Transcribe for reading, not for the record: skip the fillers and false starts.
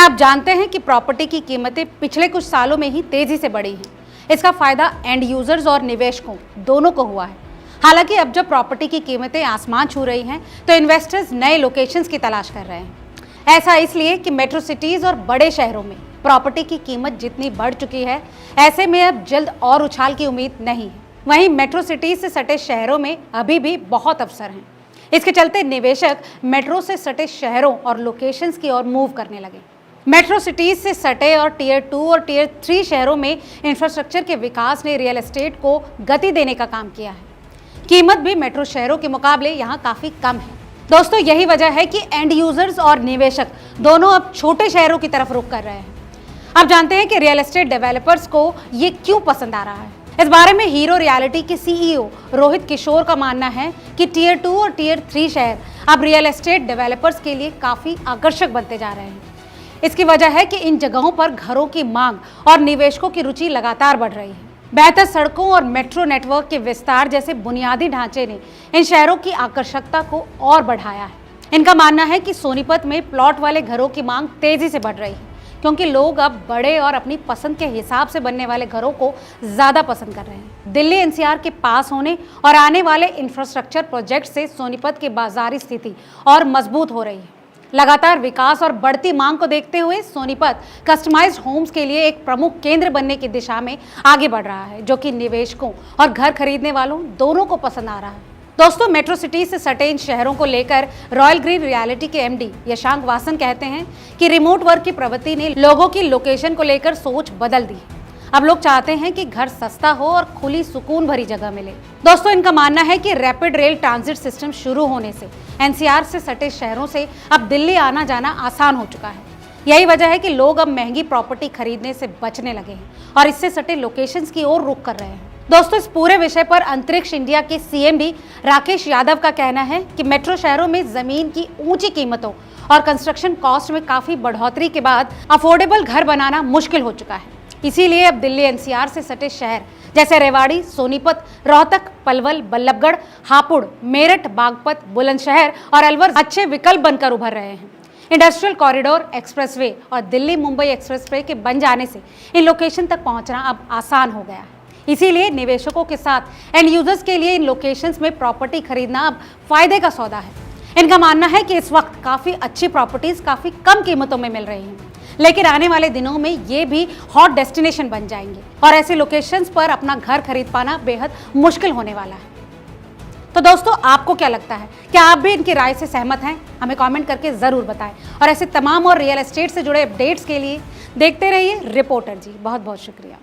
क्या आप जानते हैं कि प्रॉपर्टी की कीमतें पिछले कुछ सालों में ही तेजी से बढ़ी हैं? इसका फायदा एंड यूजर्स और निवेशकों दोनों को हुआ है। हालांकि अब जब प्रॉपर्टी की कीमतें आसमान छू रही हैं, तो इन्वेस्टर्स नए लोकेशंस की तलाश कर रहे हैं। ऐसा इसलिए कि मेट्रो सिटीज और बड़े शहरों में प्रॉपर्टी की कीमत जितनी बढ़ चुकी है, ऐसे में अब जल्द और उछाल की उम्मीद नहीं है। वहीं मेट्रो सिटीज से सटे शहरों में अभी भी बहुत अवसर हैं। इसके चलते निवेशक मेट्रो से सटे शहरों और लोकेशंस की ओर मूव करने लगे। मेट्रो सिटीज से सटे और टियर 2 और टियर 3 शहरों में इंफ्रास्ट्रक्चर के विकास ने रियल एस्टेट को गति देने का काम किया है। कीमत भी मेट्रो शहरों के मुकाबले यहाँ काफी कम है। दोस्तों, यही वजह है कि एंड यूजर्स और निवेशक दोनों अब छोटे शहरों की तरफ रुख कर रहे हैं। अब जानते हैं कि रियल एस्टेट डेवलपर्स को ये क्यों पसंद आ रहा है। इस बारे में हीरो रियलिटी के सीईओ रोहित किशोर का मानना है कि टियर 2 और टियर 3 शहर अब रियल एस्टेट डेवलपर्स के लिए काफी आकर्षक बनते जा रहे हैं। इसकी वजह है कि इन जगहों पर घरों की मांग और निवेशकों की रुचि लगातार बढ़ रही है। बेहतर सड़कों और मेट्रो नेटवर्क के विस्तार जैसे बुनियादी ढांचे ने इन शहरों की आकर्षकता को और बढ़ाया है। इनका मानना है कि सोनीपत में प्लॉट वाले घरों की मांग तेजी से बढ़ रही है, क्योंकि लोग अब बड़े और अपनी पसंद के हिसाब से बनने वाले घरों को ज्यादा पसंद कर रहे हैं। दिल्ली एनसीआर के पास होने और आने वाले इंफ्रास्ट्रक्चर प्रोजेक्ट से सोनीपत की बाजारी स्थिति और मजबूत हो रही है। लगातार विकास और बढ़ती मांग को देखते हुए सोनीपत कस्टमाइज्ड होम्स के लिए एक प्रमुख केंद्र बनने की दिशा में आगे बढ़ रहा है, जो कि निवेशकों और घर खरीदने वालों दोनों को पसंद आ रहा है। दोस्तों, मेट्रो सिटी से सटे इन शहरों को लेकर रॉयल ग्रीन रियलिटी के एमडी यशांक वासन कहते हैं कि रिमोट वर्क की प्रवृत्ति ने लोगों की लोकेशन को लेकर सोच बदल दी। अब लोग चाहते हैं कि घर सस्ता हो और खुली सुकून भरी जगह मिले। दोस्तों, इनका मानना है कि रैपिड रेल ट्रांजिट सिस्टम शुरू होने से एनसीआर से सटे शहरों से अब दिल्ली आना जाना आसान हो चुका है। यही वजह है कि लोग अब महंगी प्रॉपर्टी खरीदने से बचने लगे हैं और इससे सटे लोकेशंस की ओर रुख कर रहे हैं। दोस्तों, इस पूरे विषय पर अंतरिक्ष इंडिया के सीएमडी राकेश यादव का कहना है कि मेट्रो शहरों में जमीन की ऊंची कीमतों और कंस्ट्रक्शन कॉस्ट में काफी बढ़ोतरी के बाद अफोर्डेबल घर बनाना मुश्किल हो चुका है। इसीलिए अब दिल्ली एनसीआर से सटे शहर जैसे रेवाड़ी, सोनीपत, रोहतक, पलवल, बल्लभगढ़, हापुड़, मेरठ, बागपत, बुलंदशहर और अलवर अच्छे विकल्प बनकर उभर रहे हैं। इंडस्ट्रियल कॉरिडोर, एक्सप्रेसवे और दिल्ली मुंबई एक्सप्रेसवे के बन जाने से इन लोकेशन तक पहुंचना अब आसान हो गया है। इसीलिए निवेशकों के साथ एंड यूजर्स के लिए इन लोकेशंस में प्रॉपर्टी खरीदना अब फायदे का सौदा है। इनका मानना है कि इस वक्त काफी अच्छी प्रॉपर्टीज काफी कम कीमतों में मिल रही हैं, लेकिन आने वाले दिनों में ये भी हॉट डेस्टिनेशन बन जाएंगे और ऐसे लोकेशंस पर अपना घर खरीद पाना बेहद मुश्किल होने वाला है। तो दोस्तों, आपको क्या लगता है? क्या आप भी इनकी राय से सहमत हैं? हमें कमेंट करके जरूर बताएं और ऐसे तमाम और रियल एस्टेट से जुड़े अपडेट्स के लिए देखते रहिए रिपोर्टर जी। बहुत बहुत शुक्रिया।